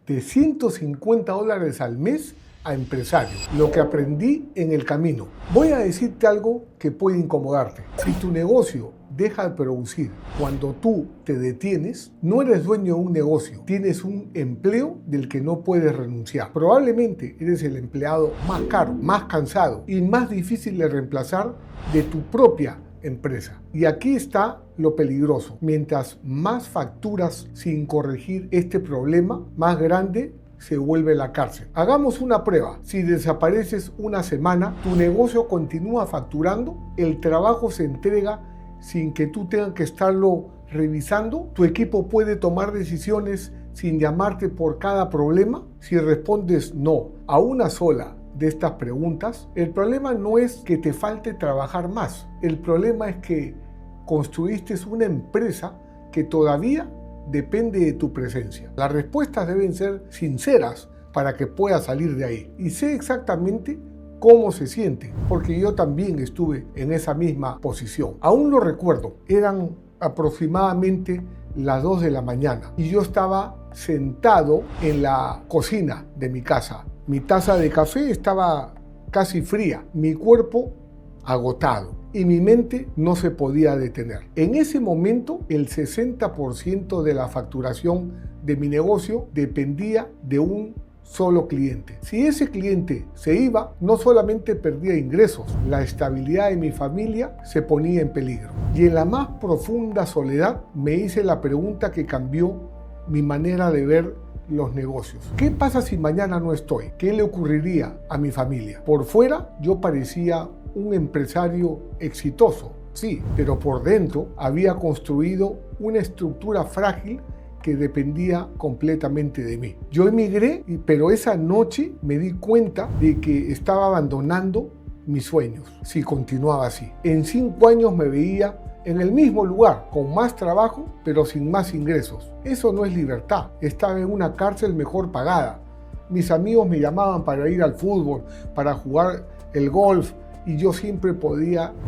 de $150 al mes a empresario. Lo que aprendí en el camino. Voy a decirte algo que puede incomodarte. Si tu negocio deja de producir cuando tú te detienes, no eres dueño de un negocio, tienes un empleo del que no puedes renunciar. Probablemente eres el empleado más caro, más cansado y más difícil de reemplazar de tu propia empresa. Y aquí está lo peligroso. Mientras más facturas sin corregir este problema, más grande se vuelve la cárcel. Hagamos una prueba. Si desapareces una semana, tu negocio continúa facturando, el trabajo se entrega sin que tú tengas que estarlo revisando, tu equipo puede tomar decisiones sin llamarte por cada problema. Si respondes no a una sola de estas preguntas, el problema no es que te falte trabajar más, el problema es que construiste una empresa que todavía depende de tu presencia. Las respuestas deben ser sinceras para que puedas salir de ahí. Y sé exactamente cómo se siente, porque yo también estuve en esa misma posición. Aún lo recuerdo, eran aproximadamente las 2 de la mañana y yo estaba sentado en la cocina de mi casa. Mi taza de café estaba casi fría, mi cuerpo agotado y mi mente no se podía detener. En ese momento, el 60% de la facturación de mi negocio dependía de un solo cliente. Si ese cliente se iba, no solamente perdía ingresos, la estabilidad de mi familia se ponía en peligro. Y en la más profunda soledad me hice la pregunta que cambió mi manera de ver los negocios. ¿Qué pasa si mañana no estoy? ¿Qué le ocurriría a mi familia? Por fuera yo parecía un empresario exitoso, sí, pero por dentro había construido una estructura frágil que dependía completamente de mí. Yo emigré, pero esa noche me di cuenta de que estaba abandonando mis sueños si continuaba así. En 5 años me veía en el mismo lugar, con más trabajo, pero sin más ingresos. Eso no es libertad. Estaba en una cárcel mejor pagada. Mis amigos me llamaban para ir al fútbol, para jugar el golf, y yo siempre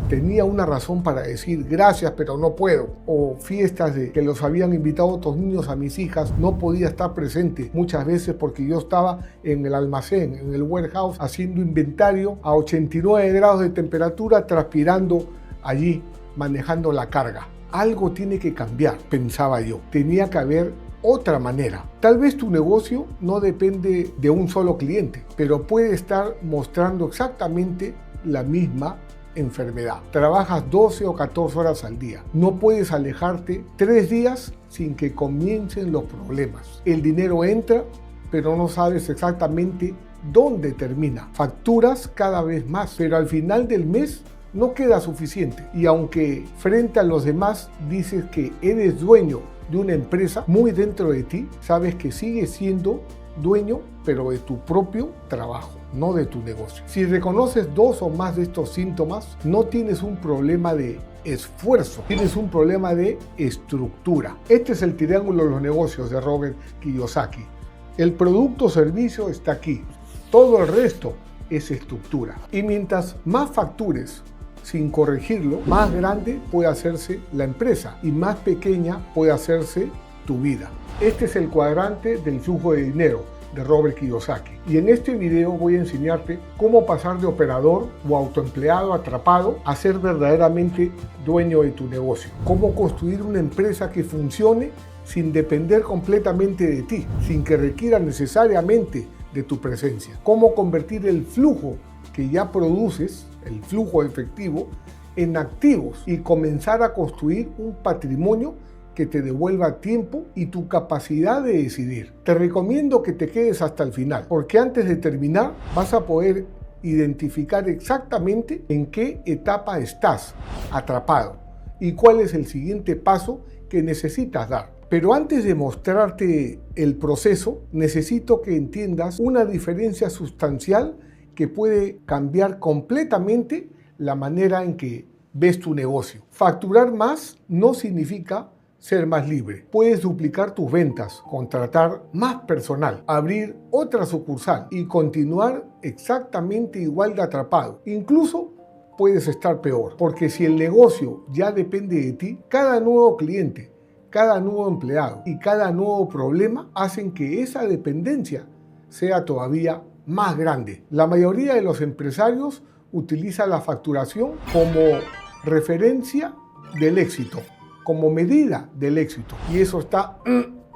tenía una razón para decir gracias, pero no puedo. O fiestas de que los habían invitado otros niños a mis hijas, no podía estar presente muchas veces porque yo estaba en el almacén, en el warehouse, haciendo inventario a 89 grados de temperatura, transpirando allí, manejando la carga. Algo tiene que cambiar, pensaba yo. Tenía que haber otra manera. Tal vez tu negocio no depende de un solo cliente, pero puede estar mostrando exactamente la misma enfermedad. Trabajas 12 o 14 horas al día. No puedes alejarte 3 días sin que comiencen los problemas. El dinero entra, pero no sabes exactamente dónde termina. Facturas cada vez más, pero al final del mes no queda suficiente. Y aunque frente a los demás dices que eres dueño de una empresa, muy dentro de ti sabes que sigues siendo dueño, pero de tu propio trabajo, no de tu negocio. Si reconoces 2 o más de estos síntomas, no tienes un problema de esfuerzo, tienes un problema de estructura. Este es el triángulo de los negocios de Robert Kiyosaki. El producto o servicio está aquí, todo el resto es estructura. Y mientras más factures sin corregirlo, más grande puede hacerse la empresa y más pequeña puede hacerse tu vida. Este es el cuadrante del flujo de dinero de Robert Kiyosaki. Y en este video voy a enseñarte cómo pasar de operador o autoempleado atrapado a ser verdaderamente dueño de tu negocio. Cómo construir una empresa que funcione sin depender completamente de ti, sin que requiera necesariamente de tu presencia. Cómo convertir el flujo que ya produces, el flujo efectivo, en activos y comenzar a construir un patrimonio que te devuelva tiempo y tu capacidad de decidir. Te recomiendo que te quedes hasta el final, porque antes de terminar vas a poder identificar exactamente en qué etapa estás atrapado y cuál es el siguiente paso que necesitas dar. Pero antes de mostrarte el proceso, necesito que entiendas una diferencia sustancial que puede cambiar completamente la manera en que ves tu negocio. Facturar más no significa ser más libre. Puedes duplicar tus ventas, contratar más personal, abrir otra sucursal y continuar exactamente igual de atrapado. Incluso puedes estar peor, porque si el negocio ya depende de ti, cada nuevo cliente cada nuevo empleado y cada nuevo problema hacen que esa dependencia sea todavía más grande. La mayoría de los empresarios utiliza la facturación como referencia del éxito, como medida del éxito, y eso está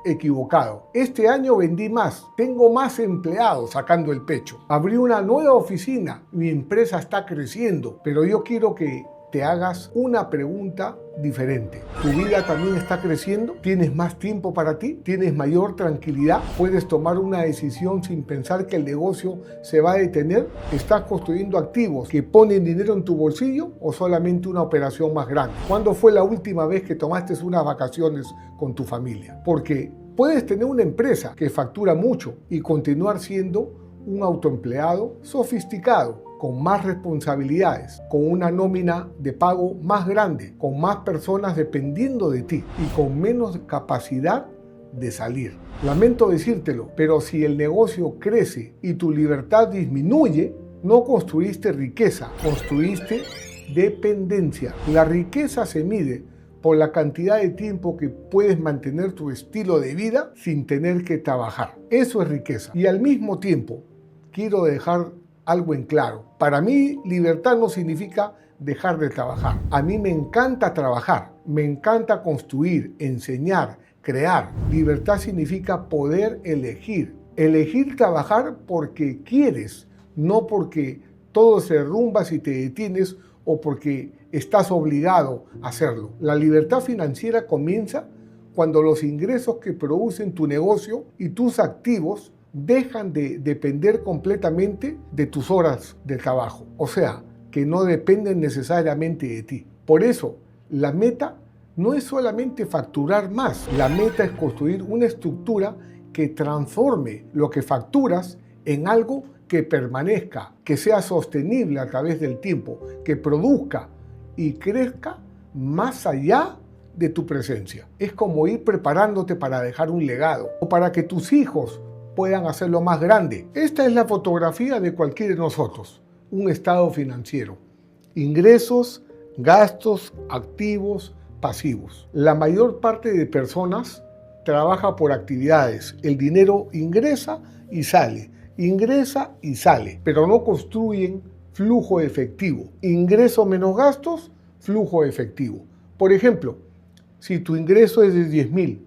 equivocado. Este año vendí más, tengo más empleados sacando el pecho, abrí una nueva oficina, mi empresa está creciendo, pero yo quiero que te hagas una pregunta diferente. ¿Tu vida también está creciendo? ¿Tienes más tiempo para ti? ¿Tienes mayor tranquilidad? ¿Puedes tomar una decisión sin pensar que el negocio se va a detener? ¿Estás construyendo activos que ponen dinero en tu bolsillo o solamente una operación más grande? ¿Cuándo fue la última vez que tomaste unas vacaciones con tu familia? Porque puedes tener una empresa que factura mucho y continuar siendo un autoempleado sofisticado, con más responsabilidades, con una nómina de pago más grande, con más personas dependiendo de ti y con menos capacidad de salir. Lamento decírtelo, pero si el negocio crece y tu libertad disminuye, no construiste riqueza, construiste dependencia. La riqueza se mide por la cantidad de tiempo que puedes mantener tu estilo de vida sin tener que trabajar. Eso es riqueza. Y al mismo tiempo, quiero dejar algo en claro. Para mí, libertad no significa dejar de trabajar. A mí me encanta trabajar, me encanta construir, enseñar, crear. Libertad significa poder elegir. Elegir trabajar porque quieres, no porque todo se derrumba si te detienes o porque estás obligado a hacerlo. La libertad financiera comienza cuando los ingresos que producen tu negocio y tus activos dejan de depender completamente de tus horas de trabajo. O sea, que no dependen necesariamente de ti. Por eso, la meta no es solamente facturar más. La meta es construir una estructura que transforme lo que facturas en algo que permanezca, que sea sostenible a través del tiempo, que produzca y crezca más allá de tu presencia. Es como ir preparándote para dejar un legado o para que tus hijos puedan hacerlo más grande. Esta es la fotografía de cualquiera de nosotros, un estado financiero. Ingresos, gastos, activos, pasivos. La mayor parte de personas trabaja por actividades. El dinero ingresa y sale, pero no construyen flujo efectivo. Ingreso menos gastos, flujo efectivo. Por ejemplo, si tu ingreso es de 10,000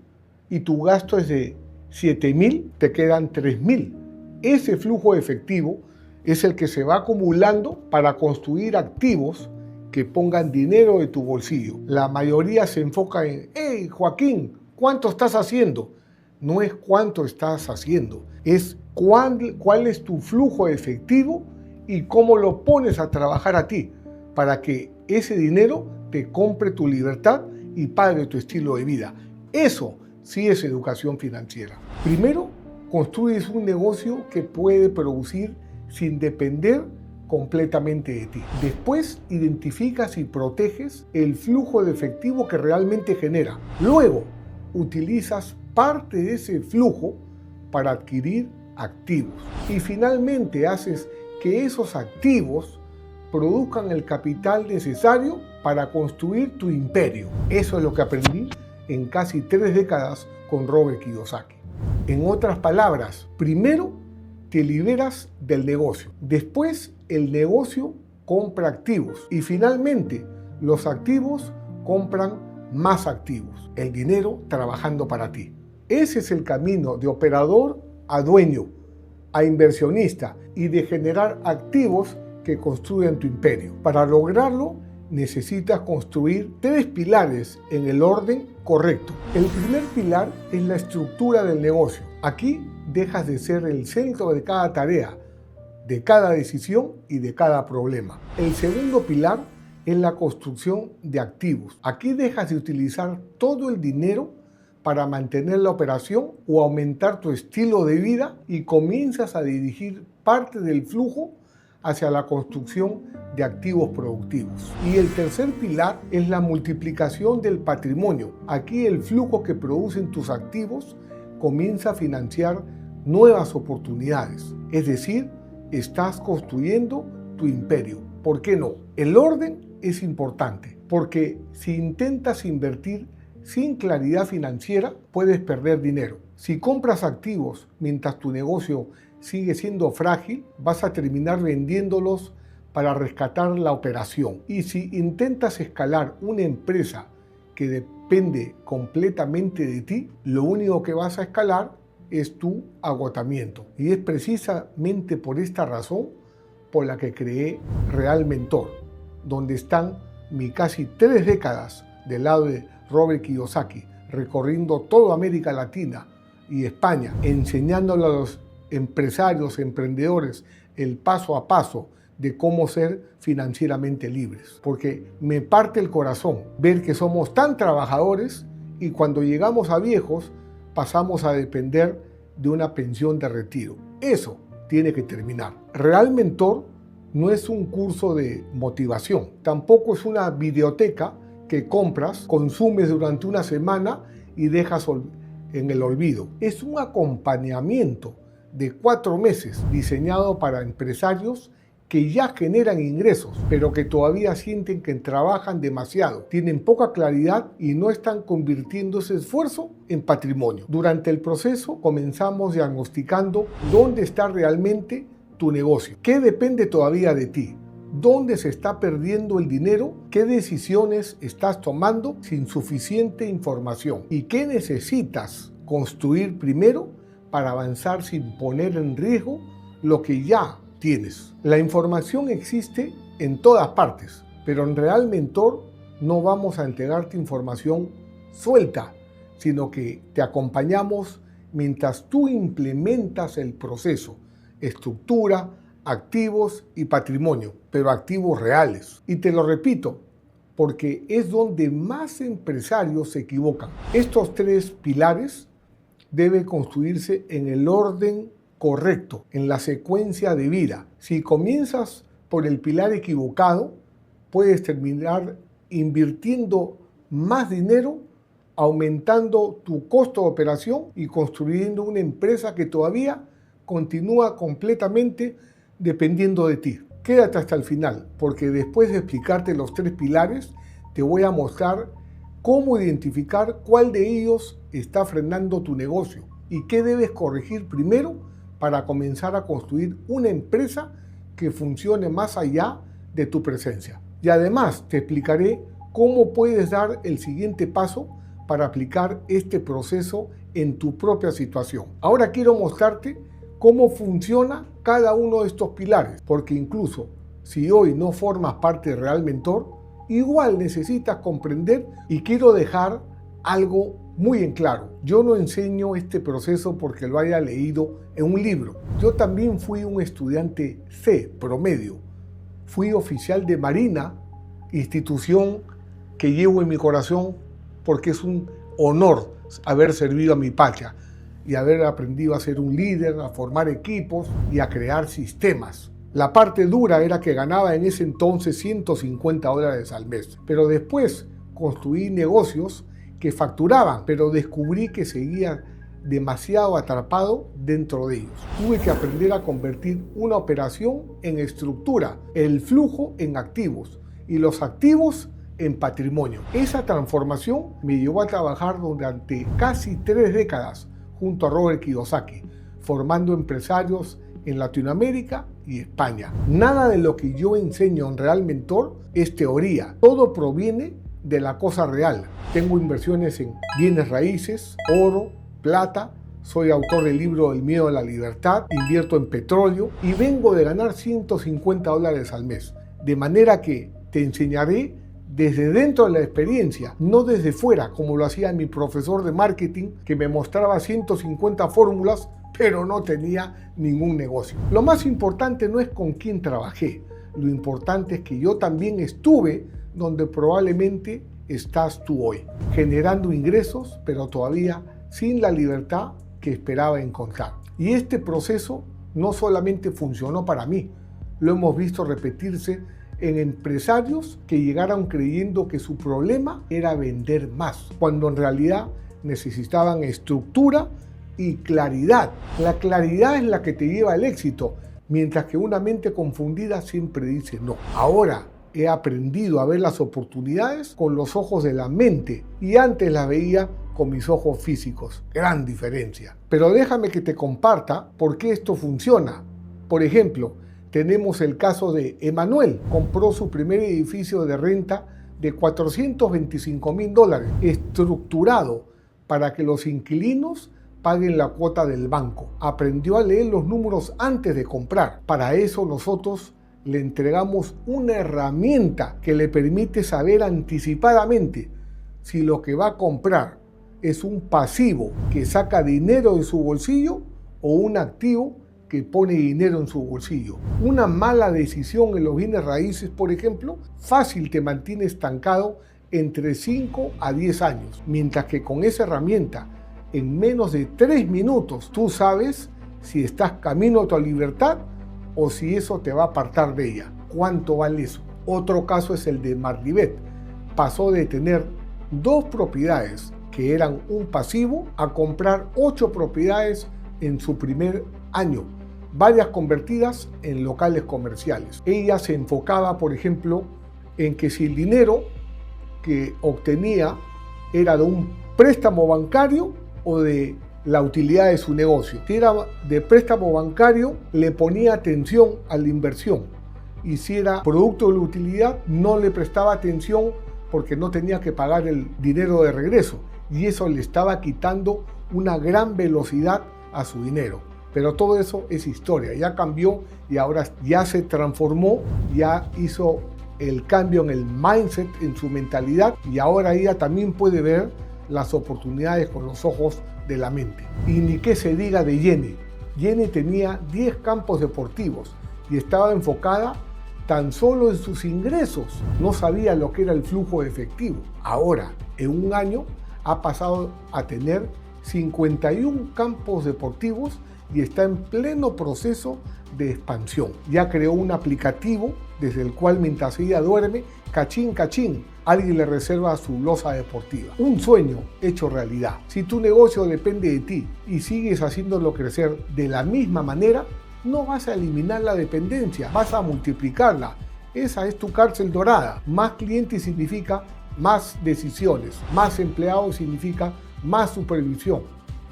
y tu gasto es de 7,000, te quedan 3,000. Ese flujo efectivo es el que se va acumulando para construir activos que pongan dinero de tu bolsillo. La mayoría se enfoca en, hey, Joaquín, ¿cuánto estás haciendo? No es cuánto estás haciendo, es cuál es tu flujo efectivo y cómo lo pones a trabajar a ti para que ese dinero te compre tu libertad y pague tu estilo de vida. Eso sí es educación financiera. Primero, construyes un negocio que puede producir sin depender completamente de ti. Después, identificas y proteges el flujo de efectivo que realmente genera. Luego, utilizas parte de ese flujo para adquirir activos. Y finalmente, haces que esos activos produzcan el capital necesario para construir tu imperio. Eso es lo que aprendí en casi 3 décadas con Robert Kiyosaki. En otras palabras, primero te liberas del negocio, después el negocio compra activos y finalmente los activos compran más activos, el dinero trabajando para ti. Ese es el camino de operador a dueño, a inversionista y de generar activos que construyan tu imperio. Para lograrlo, necesitas construir 3 pilares en el orden correcto. El primer pilar es la estructura del negocio. Aquí dejas de ser el centro de cada tarea, de cada decisión y de cada problema. El segundo pilar es la construcción de activos. Aquí dejas de utilizar todo el dinero para mantener la operación o aumentar tu estilo de vida y comienzas a dirigir parte del flujo hacia la construcción de activos productivos. Y el tercer pilar es la multiplicación del patrimonio. Aquí el flujo que producen tus activos comienza a financiar nuevas oportunidades. Es decir, estás construyendo tu imperio. ¿Por qué no? El orden es importante porque si intentas invertir sin claridad financiera, puedes perder dinero. Si compras activos mientras tu negocio sigue siendo frágil, vas a terminar vendiéndolos para rescatar la operación. Y si intentas escalar una empresa que depende completamente de ti, lo único que vas a escalar es tu agotamiento. Y es precisamente por esta razón por la que creé Real Mentor, donde están mis casi 3 décadas del lado de Robert Kiyosaki, recorriendo toda América Latina y España, enseñándole a los empresarios, emprendedores, el paso a paso de cómo ser financieramente libres. Porque me parte el corazón ver que somos tan trabajadores y cuando llegamos a viejos pasamos a depender de una pensión de retiro. Eso tiene que terminar. Real Mentor no es un curso de motivación, tampoco es una videoteca que compras, consumes durante una semana y dejas en el olvido. Es un acompañamiento de 4 meses diseñado para empresarios que ya generan ingresos, pero que todavía sienten que trabajan demasiado, tienen poca claridad y no están convirtiendo ese esfuerzo en patrimonio. Durante el proceso comenzamos diagnosticando dónde está realmente tu negocio, qué depende todavía de ti, dónde se está perdiendo el dinero, qué decisiones estás tomando sin suficiente información y qué necesitas construir primero para avanzar sin poner en riesgo lo que ya tienes. La información existe en todas partes, pero en Real Mentor no vamos a entregarte información suelta, sino que te acompañamos mientras tú implementas el proceso, estructura, activos y patrimonio, pero activos reales. Y te lo repito, porque es donde más empresarios se equivocan. Estos 3 pilares deben construirse en el orden correcto, en la secuencia de vida. Si comienzas por el pilar equivocado, puedes terminar invirtiendo más dinero, aumentando tu costo de operación y construyendo una empresa que todavía continúa completamente dependiendo de ti. Quédate hasta el final, porque después de explicarte los 3 pilares, te voy a mostrar cómo identificar cuál de ellos está frenando tu negocio y qué debes corregir primero para comenzar a construir una empresa que funcione más allá de tu presencia. Y además te explicaré cómo puedes dar el siguiente paso para aplicar este proceso en tu propia situación. Ahora quiero mostrarte cómo funciona cada uno de estos pilares, porque incluso si hoy no formas parte de Real Mentor, igual necesitas comprender y quiero dejar algo muy en claro. Yo no enseño este proceso porque lo haya leído en un libro. Yo también fui un estudiante C promedio. Fui oficial de Marina, institución que llevo en mi corazón porque es un honor haber servido a mi patria y haber aprendido a ser un líder, a formar equipos y a crear sistemas. La parte dura era que ganaba en ese entonces $150 al mes, pero después construí negocios que facturaban, pero descubrí que seguía demasiado atrapado dentro de ellos. Tuve que aprender a convertir una operación en estructura, el flujo en activos y los activos en patrimonio. Esa transformación me llevó a trabajar durante casi 3 décadas junto a Robert Kiyosaki, formando empresarios en Latinoamérica y España. Nada de lo que yo enseño en Real Mentor es teoría, todo proviene de la cosa real. Tengo inversiones en bienes raíces, oro, plata, soy autor del libro El miedo a la libertad, invierto en petróleo y vengo de ganar $150 al mes. De manera que te enseñaré desde dentro de la experiencia, no desde fuera, como lo hacía mi profesor de marketing, que me mostraba 150 fórmulas, pero no tenía ningún negocio. Lo más importante no es con quién trabajé, lo importante es que yo también estuve donde probablemente estás tú hoy, generando ingresos, pero todavía sin la libertad que esperaba encontrar. Y este proceso no solamente funcionó para mí, lo hemos visto repetirse en empresarios que llegaron creyendo que su problema era vender más, cuando en realidad necesitaban estructura y claridad. La claridad es la que te lleva al éxito, mientras que una mente confundida siempre dice no. Ahora, He aprendido a ver las oportunidades con los ojos de la mente y antes las veía con mis ojos físicos. Gran diferencia. Pero déjame que te comparta por qué esto funciona. Por ejemplo, tenemos el caso de Emanuel. Compró su primer edificio de renta de $425,000, estructurado para que los inquilinos paguen la cuota del banco. Aprendió a leer los números antes de comprar. Para eso nosotros le entregamos una herramienta que le permite saber anticipadamente si lo que va a comprar es un pasivo que saca dinero de su bolsillo o un activo que pone dinero en su bolsillo. Una mala decisión en los bienes raíces, por ejemplo, fácil te mantiene estancado entre 5 a 10 años, mientras que con esa herramienta, en menos de 3 minutos, tú sabes si estás camino a tu libertad o si eso te va a apartar de ella. ¿Cuánto vale eso? Otro caso es el de Marlibet. Pasó de tener 2 propiedades que eran un pasivo a comprar 8 propiedades en su primer año, varias convertidas en locales comerciales. Ella se enfocaba, por ejemplo, en que si el dinero que obtenía era de un préstamo bancario o de la utilidad de su negocio. Si era de préstamo bancario, le ponía atención a la inversión. Y si era producto de la utilidad, no le prestaba atención porque no tenía que pagar el dinero de regreso. Y eso le estaba quitando una gran velocidad a su dinero. Pero todo eso es historia, ya cambió y ahora ya se transformó, ya hizo el cambio en el mindset, en su mentalidad, y ahora ella también puede ver las oportunidades con los ojos de la mente. Y ni qué se diga de Jenny. Jenny tenía 10 campos deportivos y estaba enfocada tan solo en sus ingresos. No sabía lo que era el flujo de efectivo. Ahora, en un año, ha pasado a tener 51 campos deportivos y está en pleno proceso de expansión. Ya creó un aplicativo desde el cual mientras ella duerme, cachín, cachín, alguien le reserva su loza deportiva. Un sueño hecho realidad. Si tu negocio depende de ti y sigues haciéndolo crecer de la misma manera, no vas a eliminar la dependencia, vas a multiplicarla. Esa es tu cárcel dorada. Más clientes significa más decisiones, más empleados significa más supervisión,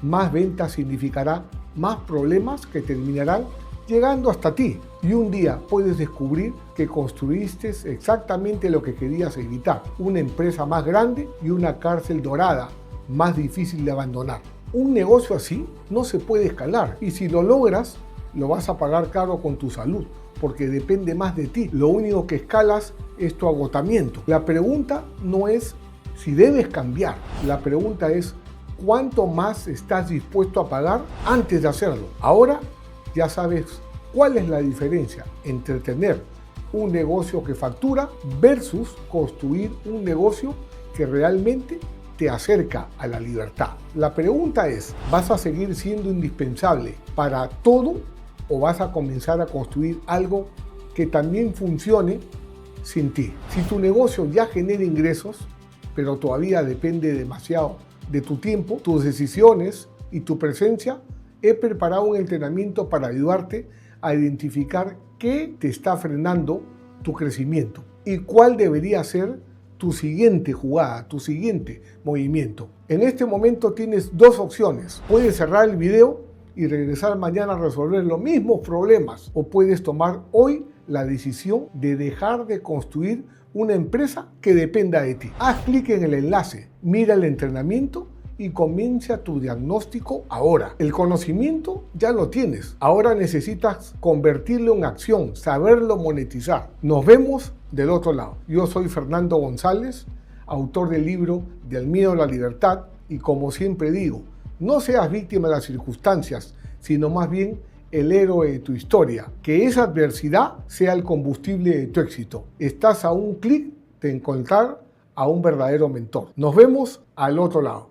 más ventas significará más problemas que terminarán llegando hasta ti. Y un día puedes descubrir que construiste exactamente lo que querías evitar: una empresa más grande y una cárcel dorada más difícil de abandonar. Un negocio así no se puede escalar, y si lo logras, lo vas a pagar caro con tu salud, porque depende más de ti. Lo único que escalas es tu agotamiento. La pregunta no es si debes cambiar, la pregunta es cuánto más estás dispuesto a pagar antes de hacerlo. Ahora ya sabes cuál es la diferencia entre tener un negocio que factura versus construir un negocio que realmente te acerca a la libertad. La pregunta es, ¿vas a seguir siendo indispensable para todo o vas a comenzar a construir algo que también funcione sin ti? Si tu negocio ya genera ingresos, pero todavía depende demasiado de tu tiempo, tus decisiones y tu presencia, he preparado un entrenamiento para ayudarte a identificar qué te está frenando tu crecimiento y cuál debería ser tu siguiente jugada, tu siguiente movimiento. En este momento tienes 2 opciones. Puedes cerrar el video y regresar mañana a resolver los mismos problemas, o puedes tomar hoy la decisión de dejar de construir una empresa que dependa de ti. Haz clic en el enlace, mira el entrenamiento y comienza tu diagnóstico ahora. El conocimiento ya lo tienes. Ahora necesitas convertirlo en acción, saberlo monetizar. Nos vemos del otro lado. Yo soy Fernando González, autor del libro Del miedo a la libertad, y como siempre digo, no seas víctima de las circunstancias, sino más bien el héroe de tu historia. Que esa adversidad sea el combustible de tu éxito. Estás a un clic de encontrar a un verdadero mentor. Nos vemos al otro lado.